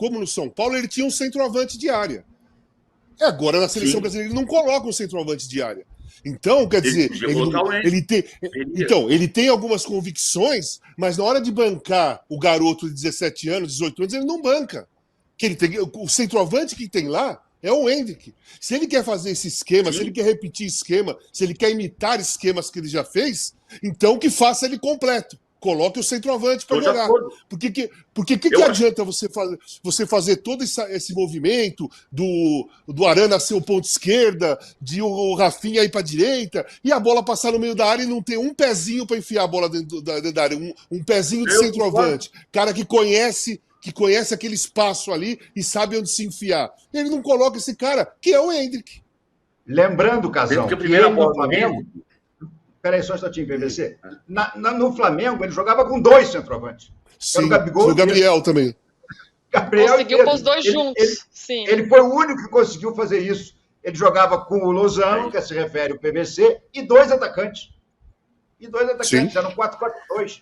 como no São Paulo, ele tinha um centroavante de área. Agora, na seleção brasileira, ele não coloca um centroavante de área. Então, quer dizer, ele tem algumas convicções, mas na hora de bancar o garoto de 17 anos, 18 anos, ele não banca. O centroavante que tem lá é o Endrick. Se ele quer fazer esse esquema, se ele quer repetir esquema, se ele quer imitar esquemas que ele já fez, então que faça ele completo. Coloque o centroavante para jogar. Porque que adianta você fazer todo esse movimento do Arana ser o ponto esquerda, de o Rafinha ir para a direita, e a bola passar no meio da área e não ter um pezinho para enfiar a bola dentro da área, um pezinho de centroavante. Cara que conhece aquele espaço ali e sabe onde se enfiar. Ele não coloca esse cara, que é o Endrick. Lembrando, Casão, que a primeira bola do Flamengo... Peraí, só um instantinho, PVC. No Flamengo, ele jogava com 2 centroavantes. Sim, o Gabriel também. Gabriel conseguiu pôr os 2 juntos. Sim. Ele foi o único que conseguiu fazer isso. Ele jogava com o Lozano, que se refere ao PVC, e 2 atacantes. Eram 4-4-2.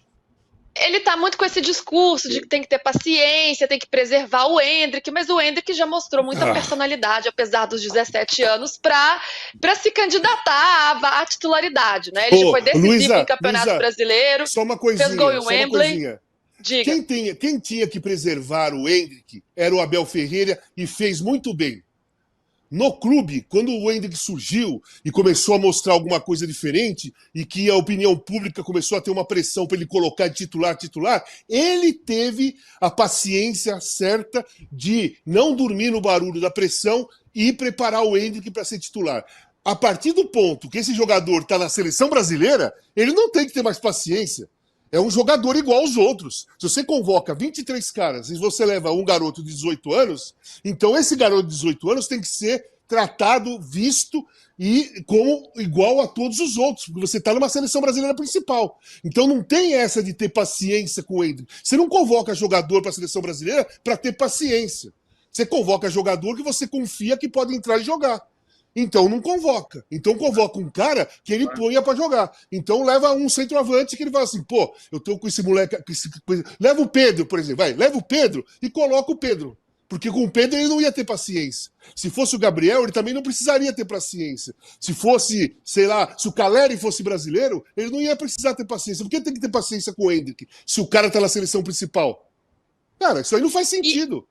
Ele está muito com esse discurso de que tem que ter paciência, tem que preservar o Endrick, mas o Endrick já mostrou muita personalidade, apesar dos 17 anos, para se candidatar à titularidade, né? Ele já foi decisivo em Campeonato Brasileiro, só uma coisinha, fez gol em Wembley. Diga. Quem tinha que preservar o Endrick era o Abel Ferreira e fez muito bem. No clube, quando o Endrick surgiu e começou a mostrar alguma coisa diferente e que a opinião pública começou a ter uma pressão para ele colocar de titular, ele teve a paciência certa de não dormir no barulho da pressão e preparar o Endrick para ser titular. A partir do ponto que esse jogador está na seleção brasileira, ele não tem que ter mais paciência. É um jogador igual aos outros. Se você convoca 23 caras e você leva um garoto de 18 anos, então esse garoto de 18 anos tem que ser tratado, visto e como igual a todos os outros, porque você está numa seleção brasileira principal. Então não tem essa de ter paciência com o Endrick. Você não convoca jogador para a seleção brasileira para ter paciência. Você convoca jogador que você confia que pode entrar e jogar. Então não convoca. Então convoca um cara que ele ponha pra jogar. Então leva um centroavante que ele fala assim, pô, eu tô com esse moleque... Leva o Pedro, por exemplo. Leva o Pedro e coloca o Pedro. Porque com o Pedro ele não ia ter paciência. Se fosse o Gabriel, ele também não precisaria ter paciência. Se fosse, sei lá, se o Caleri fosse brasileiro, ele não ia precisar ter paciência. Por que tem que ter paciência com o Endrick se o cara tá na seleção principal? Cara, isso aí não faz sentido.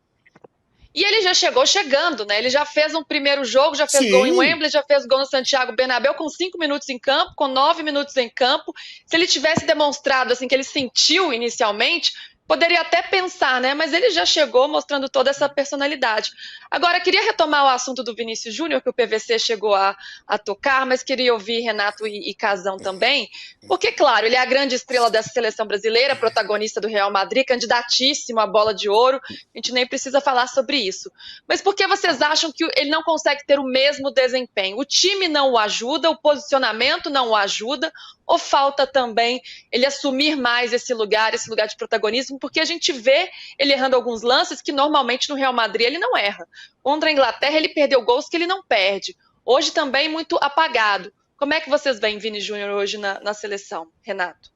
E ele já chegou chegando, né? Ele já fez um primeiro jogo, já fez gol em Wembley, já fez gol no Santiago Bernabéu com 5 minutos em campo, com 9 minutos em campo. Se ele tivesse demonstrado assim que ele sentiu inicialmente, poderia até pensar, né? Mas ele já chegou mostrando toda essa personalidade. Agora, queria retomar o assunto do Vinícius Júnior, que o PVC chegou a tocar, mas queria ouvir Renato e Casão também, porque, claro, ele é a grande estrela dessa seleção brasileira, protagonista do Real Madrid, candidatíssimo à bola de ouro, a gente nem precisa falar sobre isso. Mas por que vocês acham que ele não consegue ter o mesmo desempenho? O time não o ajuda, o posicionamento não o ajuda, ou falta também ele assumir mais esse lugar de protagonismo? Porque a gente vê ele errando alguns lances que normalmente no Real Madrid ele não erra. Contra a Inglaterra ele perdeu gols que ele não perde. Hoje também muito apagado. Como é que vocês veem Vini Júnior hoje na seleção, Renato?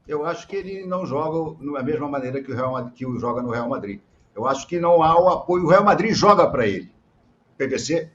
Eu acho que ele não joga da mesma maneira que o joga no Real Madrid. Eu acho que não há o apoio. O Real Madrid joga para ele. O PVC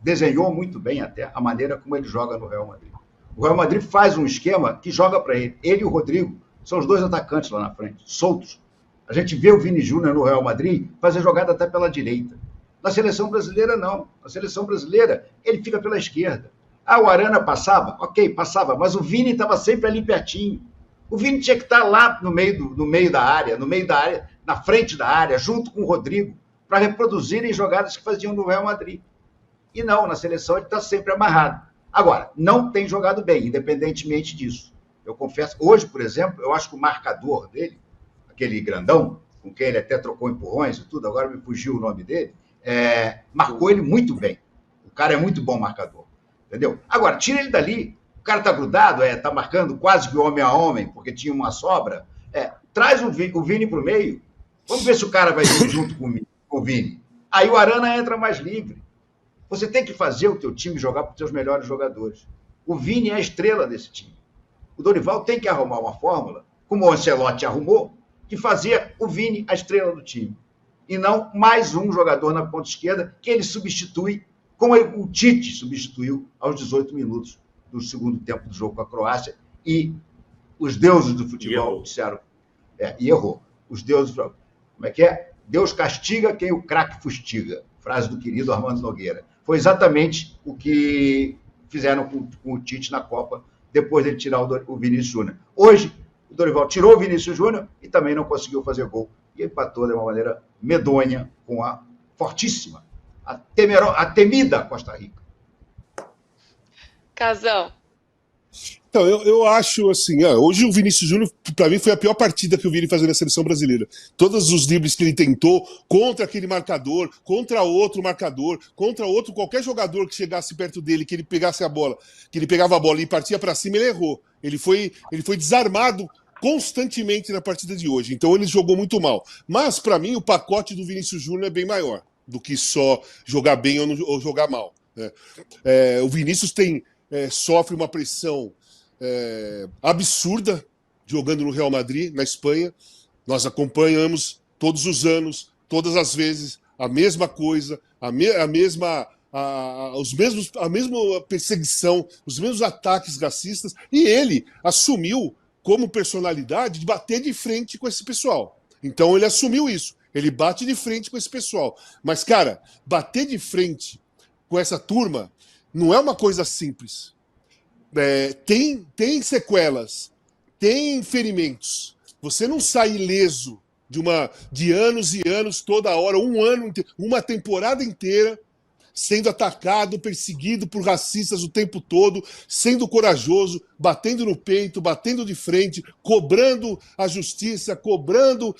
desenhou muito bem até a maneira como ele joga no Real Madrid. O Real Madrid faz um esquema que joga para ele. Ele e o Rodrigo são os 2 atacantes lá na frente, soltos. A gente vê o Vini Júnior no Real Madrid fazer jogada até pela direita. Na seleção brasileira, não. Na seleção brasileira, ele fica pela esquerda. O Arana passava? Ok, passava, mas o Vini estava sempre ali pertinho. O Vini tinha que estar lá no meio da área, na frente da área, junto com o Rodrigo, para reproduzirem jogadas que faziam no Real Madrid. E não, na seleção ele está sempre amarrado. Agora, não tem jogado bem, independentemente disso. Eu confesso, hoje, por exemplo, eu acho que o marcador dele, aquele grandão, com quem ele até trocou empurrões e tudo, agora me fugiu o nome dele, marcou ele muito bem. O cara é muito bom marcador, entendeu? Agora, tira ele dali, o cara tá grudado, tá marcando quase que homem a homem, porque tinha uma sobra, traz o Vini pro meio, vamos ver se o cara vai vir junto com o Vini. Aí o Arana entra mais livre. Você tem que fazer o teu time jogar para os teus melhores jogadores. O Vini é a estrela desse time. O Dorival tem que arrumar uma fórmula, como o Ancelotti arrumou, de fazer o Vini a estrela do time. e não mais um jogador na ponta esquerda que ele substitui, como o Tite substituiu aos 18 minutos do segundo tempo do jogo com a Croácia, e os deuses do futebol disseram... E errou. Os deuses... Como é que é? Deus castiga quem o craque fustiga. Frase do querido Armando Nogueira. Foi exatamente o que fizeram com o Tite na Copa, depois dele tirar o Vinícius Júnior. Hoje, o Dorival tirou o Vinícius Júnior e também não conseguiu fazer gol. E empatou de uma maneira medonha com a fortíssima, a temida Costa Rica. Casão. Então, eu acho assim, hoje o Vinícius Júnior, para mim, foi a pior partida que eu vi ele fazer na seleção brasileira. Todos os dribles que ele tentou contra aquele marcador, contra outro marcador, contra outro, qualquer jogador que chegasse perto dele, que ele pegasse a bola, que ele pegava a bola e partia para cima, ele errou. Ele foi desarmado constantemente na partida de hoje. Então ele jogou muito mal. Mas, para mim, o pacote do Vinícius Júnior é bem maior do que só jogar bem ou jogar mal, né? O Vinícius sofre uma pressão absurda jogando no Real Madrid, na Espanha. Nós acompanhamos todos os anos, todas as vezes, a mesma coisa, a mesma perseguição, os mesmos ataques racistas, e ele assumiu como personalidade de bater de frente com esse pessoal. Então ele assumiu isso, ele bate de frente com esse pessoal. Mas, cara, bater de frente com essa turma não é uma coisa simples. Tem sequelas, tem ferimentos. Você não sai ileso de anos e anos, toda hora, uma temporada inteira, sendo atacado, perseguido por racistas o tempo todo, sendo corajoso, batendo no peito, batendo de frente, cobrando a justiça, cobrando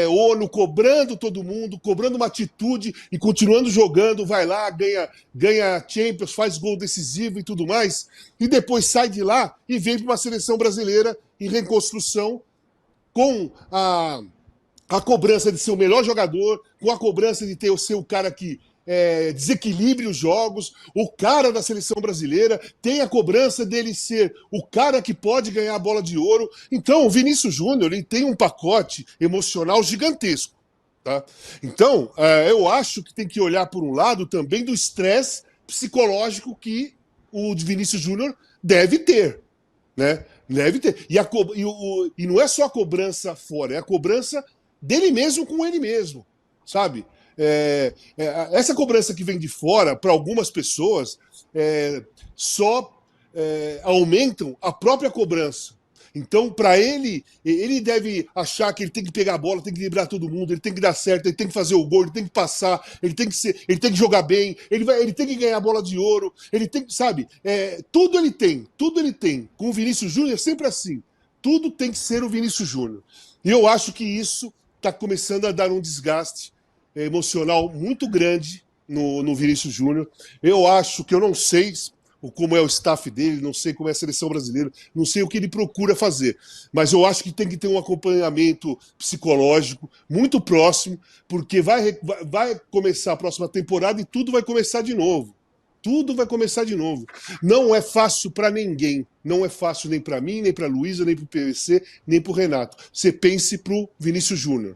ONU, cobrando todo mundo, cobrando uma atitude e continuando jogando, vai lá, ganha Champions, faz gol decisivo e tudo mais, e depois sai de lá e vem para uma seleção brasileira em reconstrução com a cobrança de ser o melhor jogador, com a cobrança de ser o cara que desequilibre os jogos. O cara da seleção brasileira tem a cobrança dele ser o cara que pode ganhar a bola de ouro. Então, o Vinícius Júnior, ele tem um pacote emocional gigantesco, tá? Então, eu acho que tem que olhar por um lado também do estresse psicológico que o Vinícius Júnior deve ter, né? Deve ter. E não é só a cobrança fora, é a cobrança dele mesmo com ele mesmo, sabe? Essa cobrança que vem de fora, para algumas pessoas, só aumentam a própria cobrança. Então, para ele deve achar que ele tem que pegar a bola, tem que driblar todo mundo, ele tem que dar certo, ele tem que fazer o gol, ele tem que passar, ele tem que jogar bem, ele tem que ganhar a bola de ouro, ele tem que, sabe? Tudo ele tem. Com o Vinícius Júnior é sempre assim. Tudo tem que ser o Vinícius Júnior. E eu acho que isso está começando a dar um desgaste emocional muito grande no Vinícius Júnior. Eu acho que eu não sei como é o staff dele, não sei como é a seleção brasileira, não sei o que ele procura fazer, mas eu acho que tem que ter um acompanhamento psicológico muito próximo, porque vai começar a próxima temporada e tudo vai começar de novo. Tudo vai começar de novo. Não é fácil para ninguém. Não é fácil nem para mim, nem para a Luísa, nem para o PVC, nem para o Renato. Você pense para o Vinícius Júnior.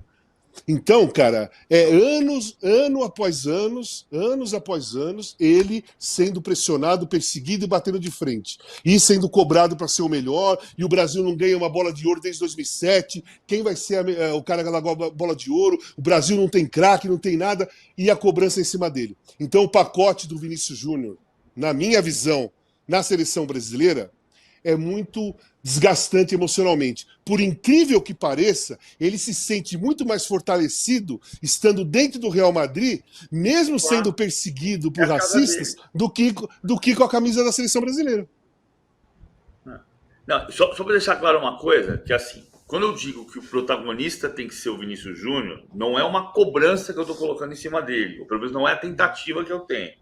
Então, cara, ano após anos, ele sendo pressionado, perseguido e batendo de frente. E sendo cobrado para ser o melhor, e o Brasil não ganha uma bola de ouro desde 2007, quem vai ser o cara que largou a bola de ouro, o Brasil não tem craque, não tem nada, e a cobrança em cima dele. Então o pacote do Vinícius Júnior, na minha visão, na seleção brasileira, é muito desgastante emocionalmente. Por incrível que pareça, ele se sente muito mais fortalecido estando dentro do Real Madrid, mesmo sendo perseguido por racistas, do que com a camisa da seleção brasileira. Não, só para deixar claro uma coisa, que assim, quando eu digo que o protagonista tem que ser o Vinícius Júnior, não é uma cobrança que eu estou colocando em cima dele, ou pelo menos não é a tentativa que eu tenho,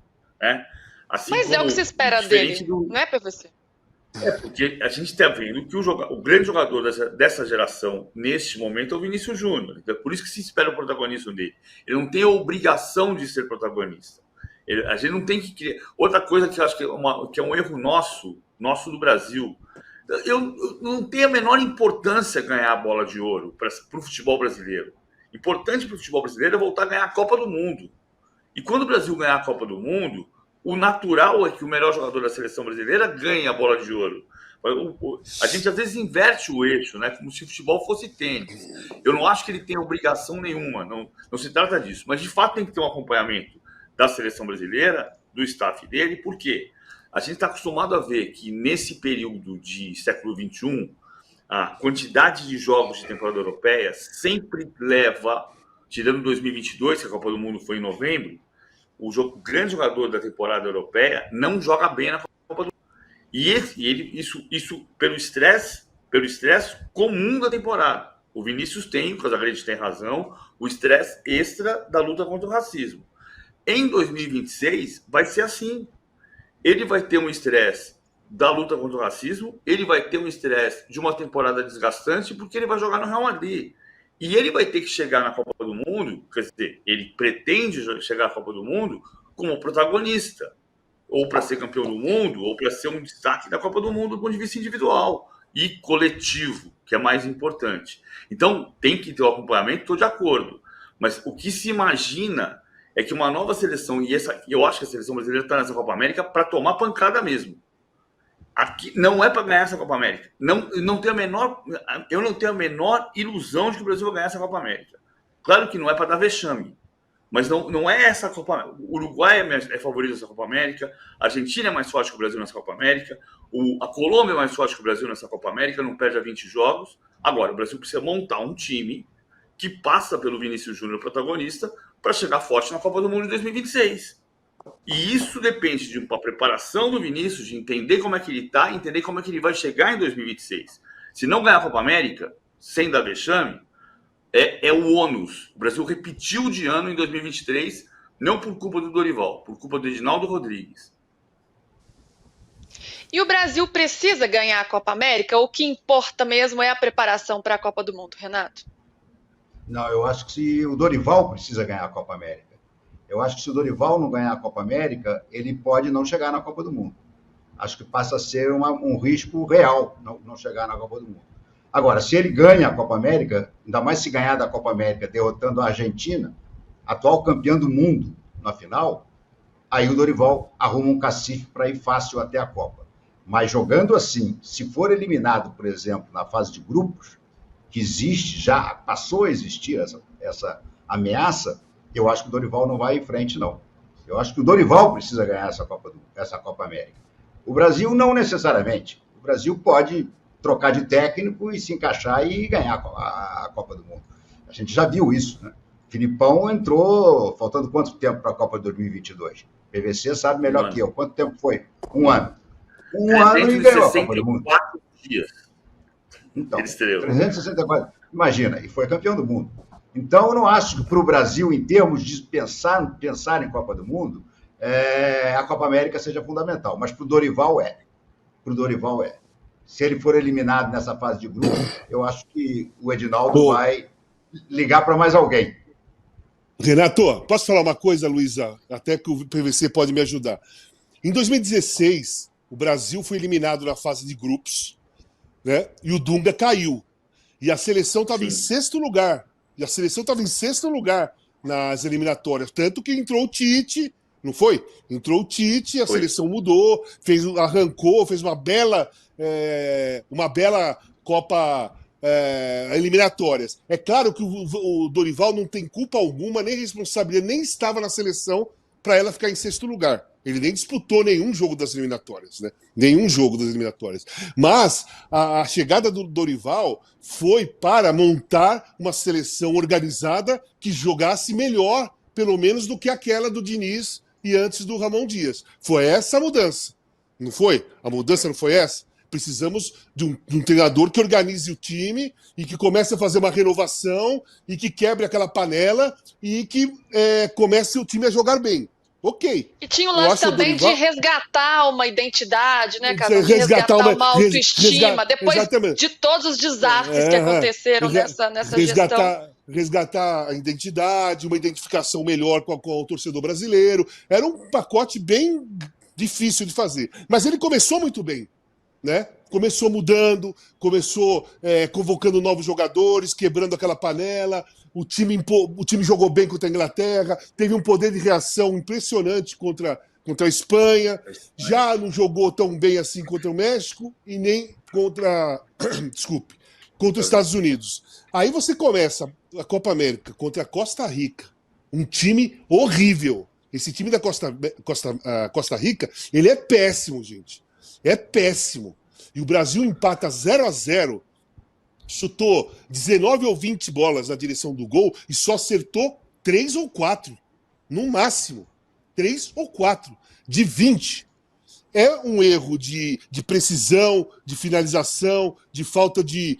né? Assim, mas é o que se espera dele, não é, PVC? Porque a gente está vendo que o grande jogador dessa geração, neste momento, é o Vinícius Júnior. Então, é por isso que se espera o protagonismo dele. Ele não tem a obrigação de ser protagonista. A gente não tem que criar... Outra coisa que eu acho que é um erro nosso do Brasil, eu não tenho a menor importância ganhar a bola de ouro para o futebol brasileiro. Importante para o futebol brasileiro é voltar a ganhar a Copa do Mundo. E quando o Brasil ganhar a Copa do Mundo, o natural é que o melhor jogador da seleção brasileira ganhe a bola de ouro. A gente às vezes inverte o eixo, né? Como se o futebol fosse tênis. Eu não acho que ele tenha obrigação nenhuma, não se trata disso. Mas de fato tem que ter um acompanhamento da seleção brasileira, do staff dele, por quê? A gente está acostumado a ver que nesse período de século XXI, a quantidade de jogos de temporada europeia sempre leva, tirando 2022, que a Copa do Mundo foi em novembro, o grande jogador da temporada europeia não joga bem na Copa do Mundo. E isso pelo estresse comum da temporada. O Vinícius tem, o Casagrande tem razão, o estresse extra da luta contra o racismo. Em 2026 vai ser assim. Ele vai ter um estresse da luta contra o racismo, ele vai ter um estresse de uma temporada desgastante, porque ele vai jogar no Real Madrid. E ele vai ter que chegar na Copa do Mundo, quer dizer, ele pretende chegar na Copa do Mundo como protagonista, ou para ser campeão do mundo, ou para ser um destaque da Copa do Mundo do ponto de vista individual e coletivo, que é mais importante. Então, tem que ter o acompanhamento, estou de acordo. Mas o que se imagina é que uma nova seleção, e eu acho que a seleção brasileira está nessa Copa América para tomar pancada mesmo. Aqui não é para ganhar essa Copa América. Eu não tenho a menor ilusão de que o Brasil vai ganhar essa Copa América. Claro que não é para dar vexame, mas não é essa Copa. O Uruguai é favorito nessa Copa América, a Argentina é mais forte que o Brasil nessa Copa América, a Colômbia é mais forte que o Brasil nessa Copa América, não perde a 20 jogos. Agora, o Brasil precisa montar um time que passa pelo Vinícius Júnior protagonista para chegar forte na Copa do Mundo de 2026. E isso depende de uma preparação do Vinícius, de entender como é que ele está, entender como é que ele vai chegar em 2026. Se não ganhar a Copa América, sem dar vexame, é o ônus. O Brasil repetiu de ano em 2023, não por culpa do Dorival, por culpa do Edinaldo Rodrigues. E o Brasil precisa ganhar a Copa América? Ou o que importa mesmo é a preparação para a Copa do Mundo, Renato? Não, eu acho que o Dorival precisa ganhar a Copa América. Eu acho que se o Dorival não ganhar a Copa América, ele pode não chegar na Copa do Mundo. Acho que passa a ser um risco real não chegar na Copa do Mundo. Agora, se ele ganha a Copa América, ainda mais se ganhar da Copa América derrotando a Argentina, atual campeã do mundo na final, aí o Dorival arruma um cacife para ir fácil até a Copa. Mas jogando assim, se for eliminado, por exemplo, na fase de grupos, que existe, já passou a existir essa ameaça, eu acho que o Dorival não vai em frente, não. Eu acho que o Dorival precisa ganhar essa Copa América. O Brasil não necessariamente. O Brasil pode trocar de técnico e se encaixar e ganhar a Copa do Mundo. A gente já viu isso, né? Filipão entrou faltando quanto tempo para a Copa de 2022? PVC sabe melhor que eu. Quanto tempo foi? Um ano. Um ano e ganhou a Copa do Mundo. 4 dias. Então, 364. Imagina, e foi campeão do mundo. Então, eu não acho que para o Brasil, em termos de pensar em Copa do Mundo, a Copa América seja fundamental. Mas para o Dorival é. Se ele for eliminado nessa fase de grupo, eu acho que o Edinaldo vai ligar para mais alguém. Renato, posso falar uma coisa, Luísa? Até que o PVC pode me ajudar. Em 2016, o Brasil foi eliminado na fase de grupos, né? E o Dunga caiu. E a seleção estava em sexto lugar. Nas eliminatórias. Tanto que entrou o Tite, não foi? Entrou o Tite, a seleção mudou, arrancou, fez uma bela Copa eliminatórias. É claro que o Dorival não tem culpa alguma, nem responsabilidade, nem estava na seleção para ela ficar em sexto lugar. Ele nem disputou nenhum jogo das eliminatórias, né? Mas a chegada do Dorival foi para montar uma seleção organizada que jogasse melhor, pelo menos, do que aquela do Diniz e antes do Ramon Dias. Foi essa a mudança, não foi? A mudança não foi essa? Precisamos de um treinador que organize o time e que comece a fazer uma renovação e que quebre aquela panela e que comece o time a jogar bem. Ok. E tinha o lance também de resgatar uma identidade, né, cara? Resgatar uma autoestima, depois de todos os desastres que aconteceram nessa gestão. Resgatar a identidade, uma identificação melhor com o torcedor brasileiro. Era um pacote bem difícil de fazer. Mas ele começou muito bem. né? Começou mudando, começou convocando novos jogadores, quebrando aquela panela. O time jogou bem contra a Inglaterra, teve um poder de reação impressionante contra a Espanha. Já não jogou tão bem assim contra o México e nem contra os Estados Unidos. Aí você começa a Copa América contra a Costa Rica, um time horrível. Esse time da Costa Rica, ele é péssimo, gente. É péssimo. E o Brasil empata 0-0, chutou 19 ou 20 bolas na direção do gol e só acertou 3 ou 4, no máximo. 3 ou 4, de 20. É um erro de precisão, de finalização, de falta de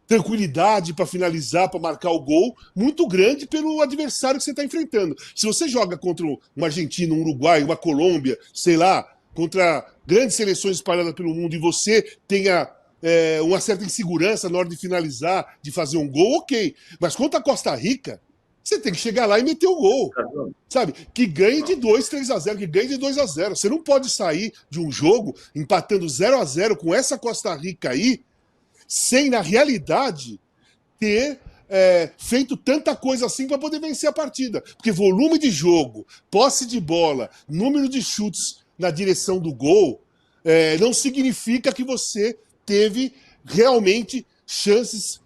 tranquilidade para finalizar, para marcar o gol, muito grande pelo adversário que você está enfrentando. Se você joga contra uma Argentina, um Uruguai, uma Colômbia, sei lá, contra grandes seleções espalhadas pelo mundo e você tenha uma certa insegurança na hora de finalizar, de fazer um gol, ok. Mas contra a Costa Rica, você tem que chegar lá e meter o gol. Sabe? Que ganhe de 2, 3-0, que ganhe de 2-0. Você não pode sair de um jogo empatando 0-0 com essa Costa Rica aí, sem, na realidade, ter feito tanta coisa assim para poder vencer a partida. Porque volume de jogo, posse de bola, número de chutes na direção do gol, não significa que você teve realmente chances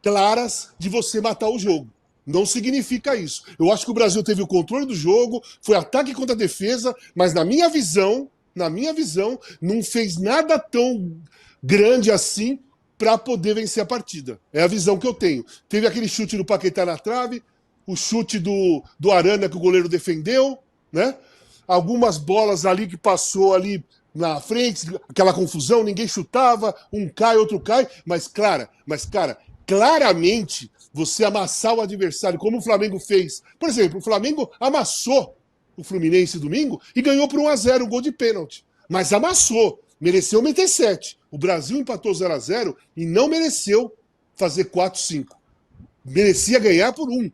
claras de você matar o jogo. Não significa isso. Eu acho que o Brasil teve o controle do jogo, foi ataque contra defesa, mas na minha visão, não fez nada tão grande assim para poder vencer a partida. É a visão que eu tenho. Teve aquele chute do Paquetá na trave, o chute do Arana que o goleiro defendeu, né? Algumas bolas ali que passou ali na frente, aquela confusão, ninguém chutava, um cai, outro cai, mas cara, claramente você amassar o adversário, como o Flamengo fez. Por exemplo, o Flamengo amassou o Fluminense domingo e ganhou por 1-0, um gol de pênalti. Mas amassou, mereceu meter 7. O Brasil empatou 0-0 e não mereceu fazer 4-5. Merecia ganhar por 1,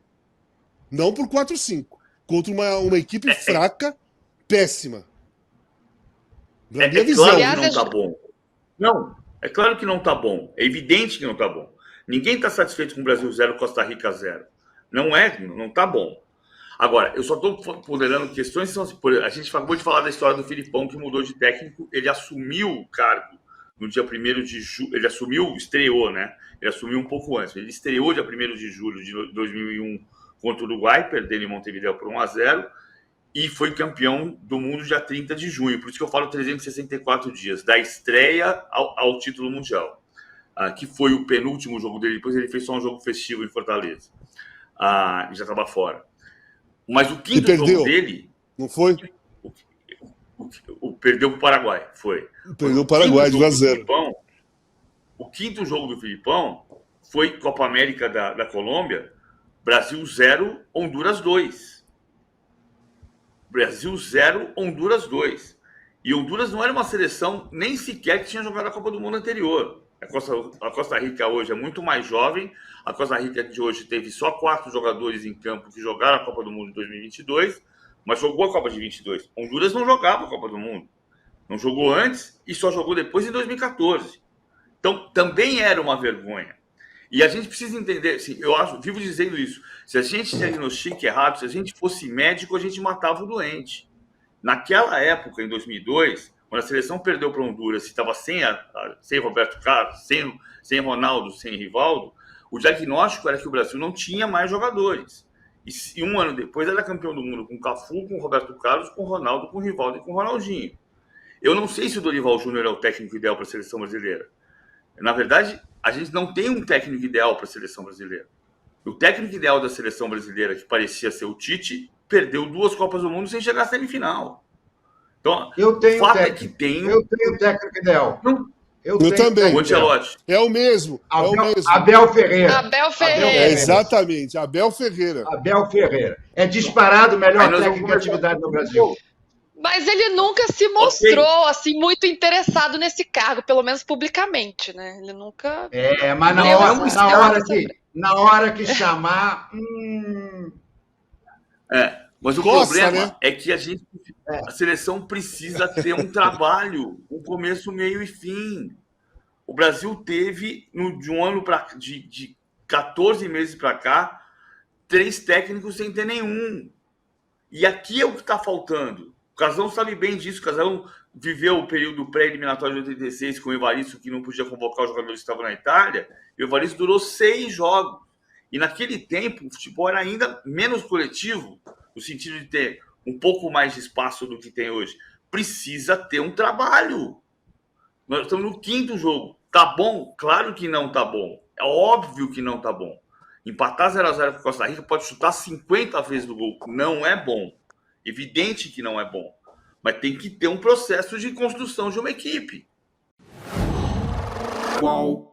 não por 4-5. Contra uma equipe fraca, péssima. É claro que não tá bom. Não, é claro que não tá bom. É evidente que não tá bom. Ninguém está satisfeito com o Brasil 0, Costa Rica 0. Não tá bom. Agora, eu só estou ponderando questões que são assim, a gente acabou de falar da história do Filipão, que mudou de técnico, ele assumiu o cargo no dia 1º de julho, estreou, né? Ele assumiu um pouco antes, ele estreou dia 1º de julho de 2001 contra o Uruguai, perdendo em Montevideo por 1-0, e foi campeão do mundo dia 30 de junho, por isso que eu falo 364 dias, da estreia ao título mundial. Que foi o penúltimo jogo dele, depois ele fez só um jogo festivo em Fortaleza. E já estava fora. Mas o quinto jogo dele... Não foi? Perdeu para o Paraguai, foi. Perdeu o Paraguai de 1-0. O quinto jogo do Filipão foi Copa América da Colômbia, Brasil 0, Honduras 2. Brasil 0, Honduras 2. E Honduras não era uma seleção nem sequer que tinha jogado a Copa do Mundo anterior. A Costa Rica hoje é muito mais jovem. A Costa Rica de hoje teve só 4 jogadores em campo que jogaram a Copa do Mundo de 2022, mas jogou a Copa de 22. Honduras não jogava a Copa do Mundo. Não jogou antes e só jogou depois em 2014. Então, também era uma vergonha. E a gente precisa entender, assim, vivo dizendo isso, se a gente diagnostica errado, se a gente fosse médico, a gente matava o doente. Naquela época, em 2002, quando a seleção perdeu para Honduras, estava sem Roberto Carlos, sem Ronaldo, sem Rivaldo, o diagnóstico era que o Brasil não tinha mais jogadores. E um ano depois era campeão do mundo com Cafu, com Roberto Carlos, com Ronaldo, com Rivaldo e com Ronaldinho. Eu não sei se o Dorival Júnior é o técnico ideal para a seleção brasileira. Na verdade, a gente não tem um técnico ideal para a seleção brasileira. O técnico ideal da seleção brasileira, que parecia ser o Tite, perdeu 2 Copas do Mundo sem chegar à semifinal. Então, eu tenho o fato é que tem... Eu tenho o técnico ideal. Eu também. O Ancelotti. É o mesmo. Abel Ferreira. Abel Ferreira. Exatamente, Abel Ferreira. Abel Ferreira. É disparado o melhor técnico de atividade no Brasil. Mas ele nunca se mostrou assim muito interessado nesse cargo, pelo menos publicamente, né? Ele nunca. Mas na hora que chamar. Mas o Coça, problema né? é que a seleção precisa ter um trabalho, um começo, meio e fim. O Brasil teve, de um ano de 14 meses para cá, 3 técnicos sem ter nenhum. E aqui é o que está faltando. O Casão sabe bem disso. O Casão viveu o período pré-eliminatório de 86 com o Evaristo, que não podia convocar os jogadores que estavam na Itália. E o Evaristo durou 6 jogos. E naquele tempo, o futebol era ainda menos coletivo, no sentido de ter um pouco mais de espaço do que tem hoje. Precisa ter um trabalho. Nós estamos no 5º jogo. Tá bom? Claro que não tá bom. É óbvio que não tá bom. Empatar 0-0 com a Costa Rica pode chutar 50 vezes do gol. Não é bom. Evidente que não é bom. Mas tem que ter um processo de construção de uma equipe. Qual